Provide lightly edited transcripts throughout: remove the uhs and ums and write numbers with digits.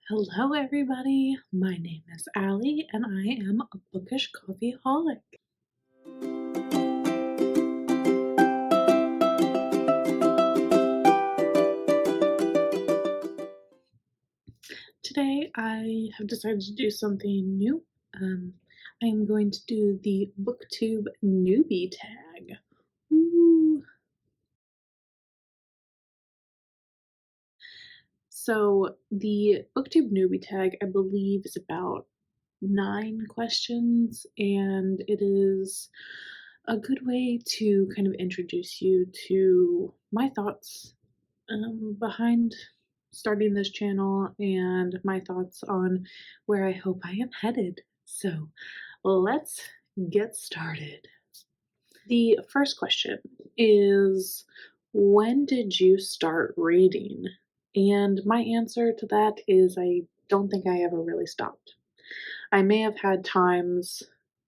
Hello, everybody. My name is Allie, and I am a bookish coffeeholic. Today, I have decided to do something new. I am going to do the BookTube Newbie tag. Woo. So, the BookTube Newbie tag, I believe, is about 9 questions, and it is a good way to kind of introduce you to my thoughts behind starting this channel and my thoughts on where I hope I am headed. So let's get started. The first question is, when did you start reading? And my answer to that is I don't think I ever really stopped. I may have had times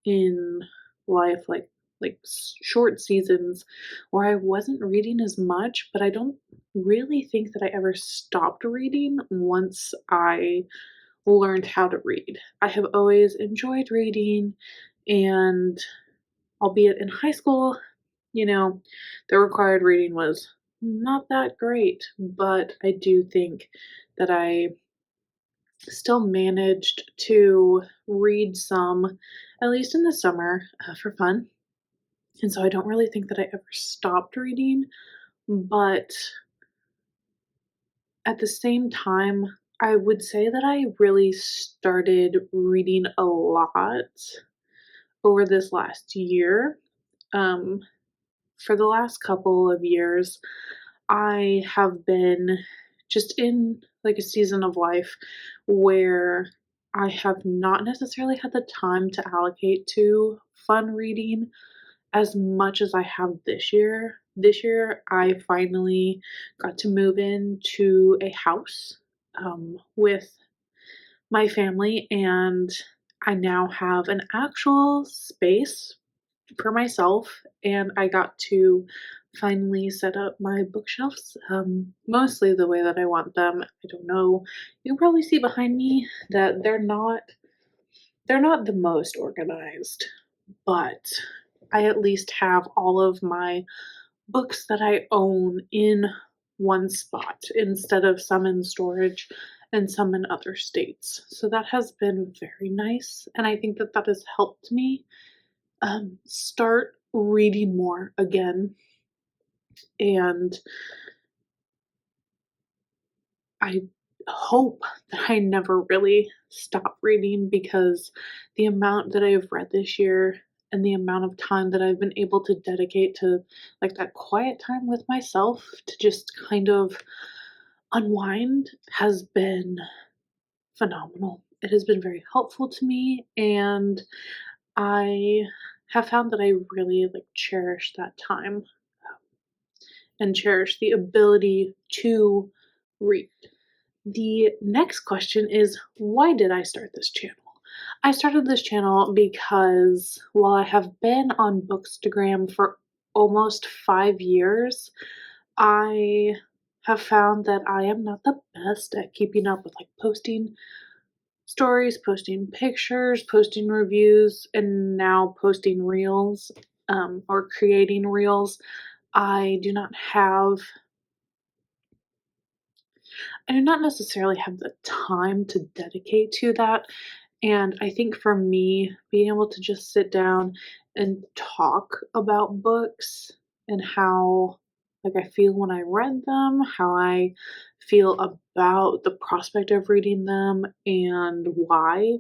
in life, like short seasons, where I wasn't reading as much, but I don't really think that I ever stopped reading once I learned how to read. I have always enjoyed reading, and albeit in high school, the required reading was not that great, but I do think that I still managed to read some, at least in the summer, for fun. And so I don't really think that I ever stopped reading, but at the same time, I would say that I really started reading a lot over this last year. Um, for the last couple of years, I have been just in like a season of life where I have not necessarily had the time to allocate to fun reading as much as I have this year. This year, I finally got to move into a house with my family, and I now have an actual space for myself, and I got to finally set up my bookshelves mostly the way that I want them. I don't know. You can probably see behind me that they're not the most organized, but I at least have all of my books that I own in one spot instead of some in storage and some in other states. So that has been very nice, and I think that that has helped me start reading more again. And I hope that I never really stop reading, because the amount that I've read this year and the amount of time that I've been able to dedicate to like that quiet time with myself to just kind of unwind has been phenomenal. It has been very helpful to me, and I have found that I really like cherish that time and cherish the ability to read. The next question is, why did I start this channel? I started this channel because while I have been on Bookstagram for almost 5 years, I have found that I am not the best at keeping up with like posting stories, posting pictures, posting reviews, and now posting reels or creating reels. I do not have I do not necessarily have the time to dedicate to that. And I think for me, being able to just sit down and talk about books and how like I feel when I read them, how I feel about the prospect of reading them and why,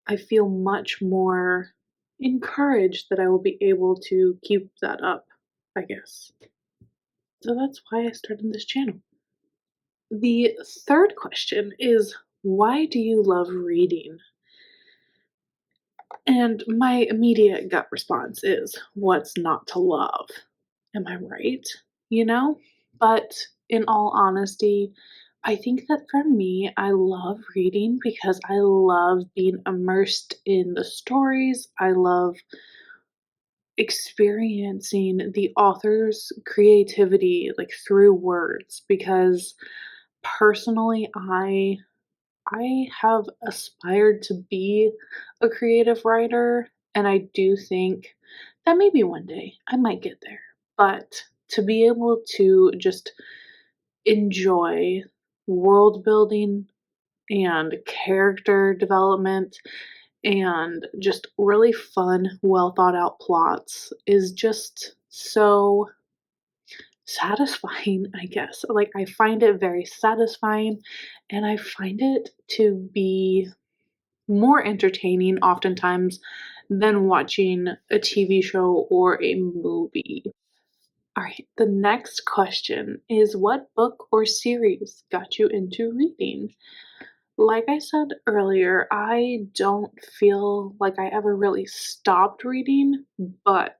I feel much more encouraged that I will be able to keep that up, I guess. So that's why I started this channel. The third question is, why do you love reading? And my immediate gut response is, what's not to love? Am I right? You know? But in all honesty, I think that for me, I love reading because I love being immersed in the stories. I love experiencing the author's creativity like through words, because personally, I I have aspired to be a creative writer, and I do think that maybe one day I might get there. But to be able to just enjoy world building and character development and just really fun, well thought out plots is just so satisfying, I guess. Like, I find it very satisfying, and I find it to be more entertaining oftentimes than watching a TV show or a movie. All right, the next question is, what book or series got you into reading? Like I said earlier, I don't feel like I ever really stopped reading, but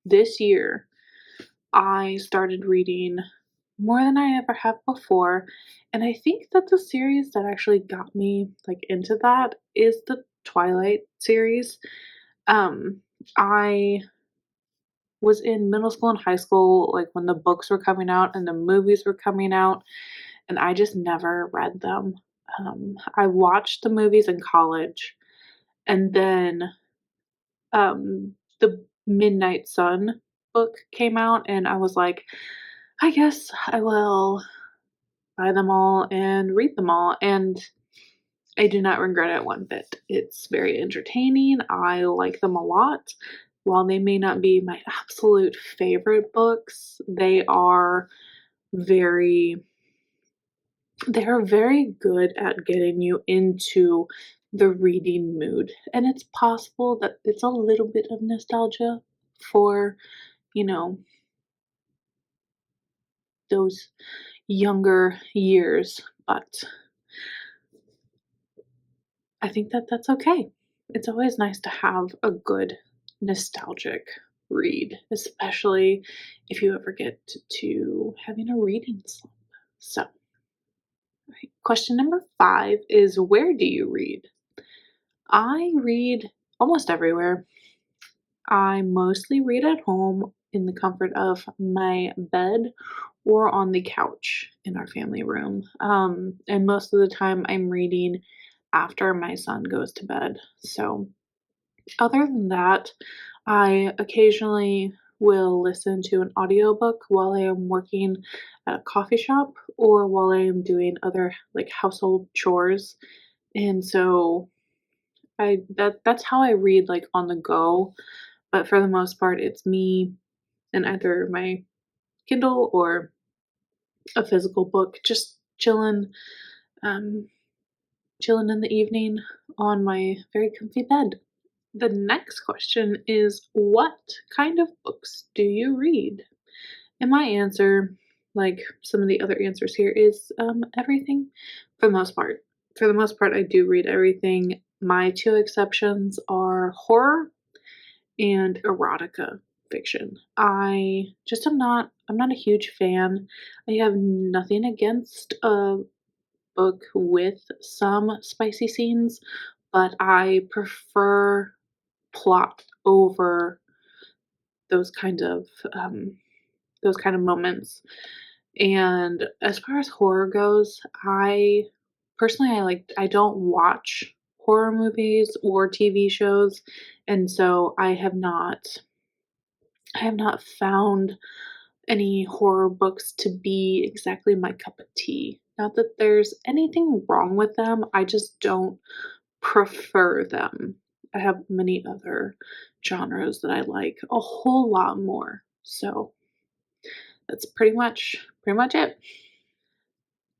this year I started reading more than I ever have before, and I think that the series that actually got me like into that is the Twilight series. Um, I was in middle school and high school, like when the books were coming out and the movies were coming out, and I just never read them. I watched the movies in college, and then the Midnight Sun book came out, and I was like, I guess I will buy them all and read them all, and I do not regret it one bit. It's very entertaining. I like them a lot. While they may not be my absolute favorite books, very they are very good at getting you into the reading mood. And it's possible that it's a little bit of nostalgia for, you know, those younger years, but I think that that's okay. It's always nice to have a good nostalgic read, especially if you ever get to having a reading slump. So, right, question number 5 is, where do you read? I read almost everywhere. I mostly read at home in the comfort of my bed or on the couch in our family room. And most of the time, I'm reading after my son goes to bed. So, other than that, I occasionally will listen to an audiobook while I am working at a coffee shop or while I am doing other like household chores. And so that's how I read like on the go, but for the most part it's me and either my Kindle or a physical book just um chilling in the evening on my very comfy bed. The next question is, what kind of books do you read? And my answer, like some of the other answers here, is everything for the most part. For the most part, I do read everything. My two exceptions are horror and erotica fiction. I'm not a huge fan. I have nothing against a book with some spicy scenes, but I prefer plot over those kind of um, those kind of moments. And as far as horror goes, I don't watch horror movies or TV shows, and so I have not found any horror books to be exactly my cup of tea. Not that there's anything wrong with them, I just don't prefer them. I have many other genres that I like a whole lot more. So that's pretty much it.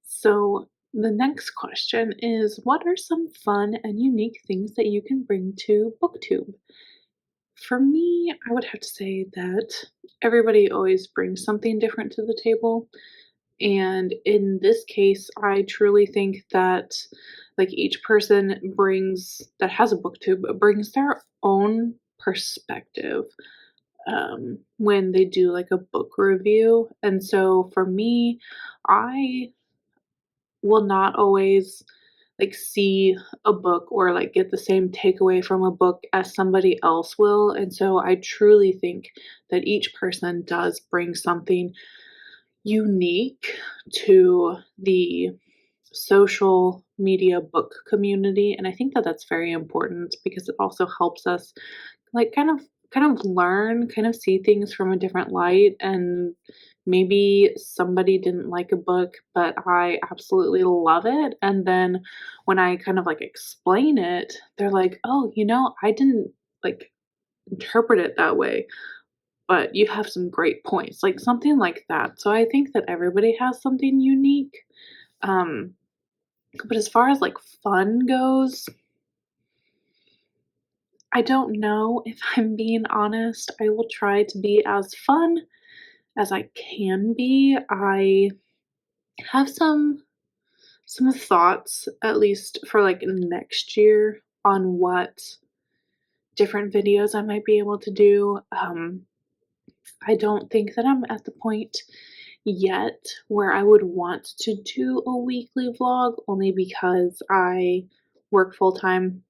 So the next question is, what are some fun and unique things that you can bring to BookTube? For me, I would have to say that everybody always brings something different to the table. And in this case, I truly think that like each person brings that has a booktube brings their own perspective when they do like a book review. And so for me, I will not always like see a book or like get the same takeaway from a book as somebody else will. And so I truly think that each person does bring something unique to the social media book community, and I think that that's very important because it also helps us like kind of learn, kind of see things from a different light, and maybe somebody didn't like a book, but I absolutely love it, and then when I kind of like explain it, they're like, "Oh, I didn't like interpret it that way, but you have some great points." Like something like that. So I think that everybody has something unique. Um but as far as like fun goes, I don't know if I'm being honest. I will try to be as fun as I can be. I have some thoughts, at least for like next year, on what different videos I might be able to do. I don't think that I'm at the point yet where I would want to do a weekly vlog, only because I work full time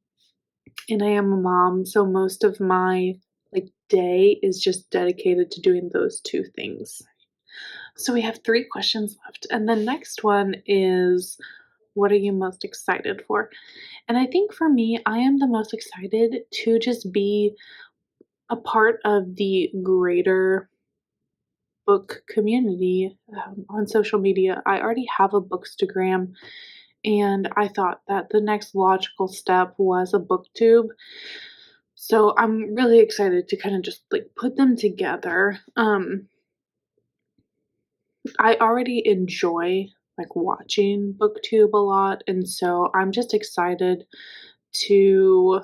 and I am a mom, so most of my like day is just dedicated to doing those two things. So we have 3 questions left, and the next one is, what are you most excited for? And I think for me, I am the most excited to just be a part of the greater book community on social media. I already have a Bookstagram, and I thought that the next logical step was a BookTube. So I'm really excited to kind of just like put them together. I already enjoy like watching BookTube a lot, and so I'm just excited to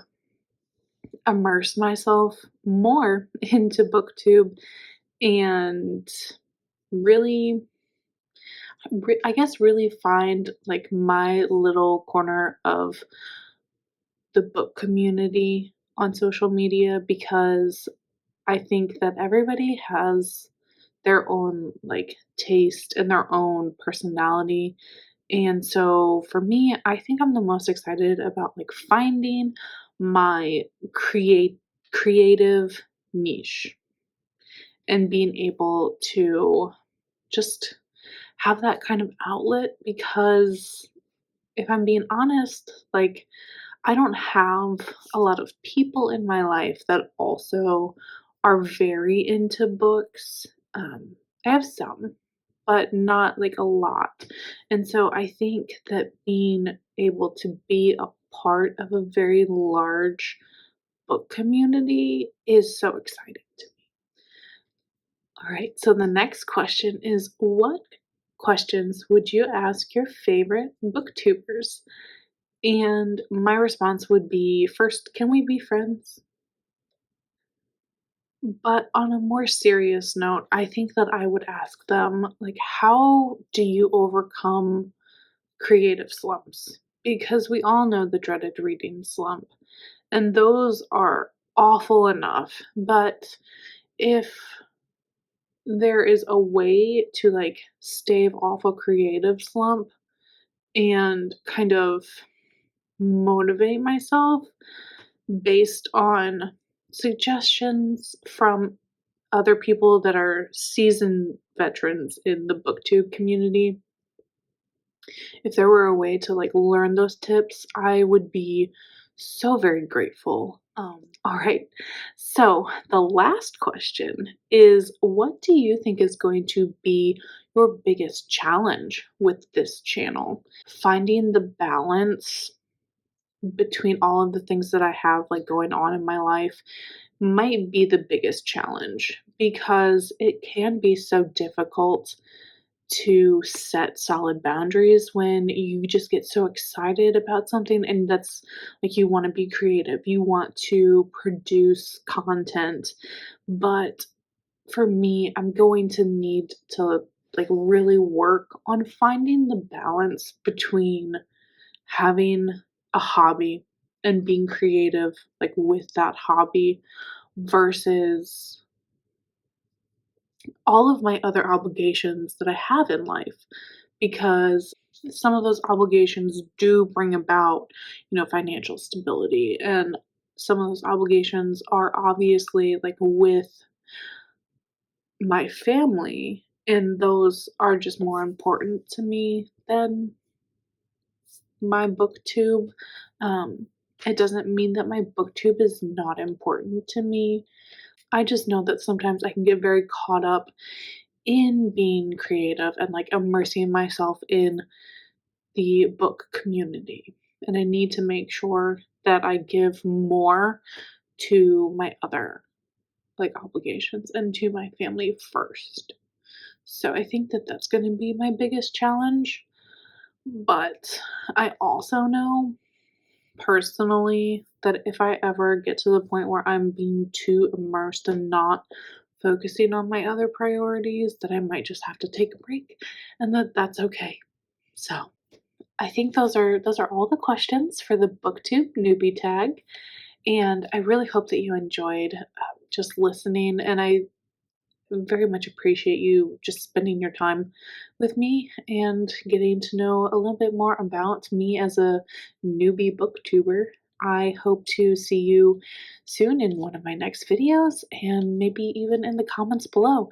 immerse myself more into BookTube and really I guess really find like my little corner of the book community on social media, because I think that everybody has their own like taste and their own personality. And so for me, I think I'm the most excited about like finding my creative niche and being able to just have that kind of outlet, because if I'm being honest, like I don't have a lot of people in my life that also are very into books. I have some, but not like a lot. And so I think that being able to be a part of a very large book community is so exciting to me. All right, so the next question is, what questions would you ask your favorite booktubers? And my response would be, first, can we be friends? But on a more serious note, I think that I would ask them, like, how do you overcome creative slumps? Because we all know the dreaded reading slump, and those are awful enough. But if there is a way to like stave off a creative slump and kind of motivate myself based on suggestions from other people that are seasoned veterans in the booktube community, if there were a way to like learn those tips, I would be so very grateful. All right. So the last question is, what do you think is going to be your biggest challenge with this channel? Finding the balance between all of the things that I have like going on in my life might be the biggest challenge, because it can be so difficult to set solid boundaries when you just get so excited about something, and that's like you want to be creative, you want to produce content. But for me, I'm going to need to like really work on finding the balance between having a hobby and being creative like with that hobby versus all of my other obligations that I have in life, because some of those obligations do bring about, financial stability, and some of those obligations are obviously like with my family, and those are just more important to me than my BookTube. Um, it doesn't mean that my BookTube is not important to me. I just know that sometimes I can get very caught up in being creative and like immersing myself in the book community. And I need to make sure that I give more to my other like obligations and to my family first. So I think that that's going to be my biggest challenge. But I also know personally that if I ever get to the point where I'm being too immersed and not focusing on my other priorities, that I might just have to take a break and that's okay. So, I think those are all the questions for the BookTube newbie tag, and I really hope that you enjoyed just listening. And I very much appreciate you just spending your time with me and getting to know a little bit more about me as a newbie booktuber. I hope to see you soon in one of my next videos and maybe even in the comments below.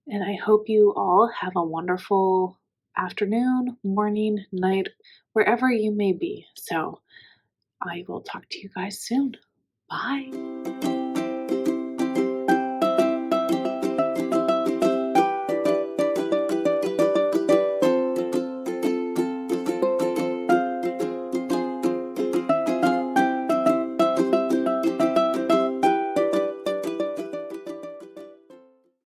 And I hope you all have a wonderful afternoon, morning, night, wherever you may be. So I will talk to you guys soon. Bye.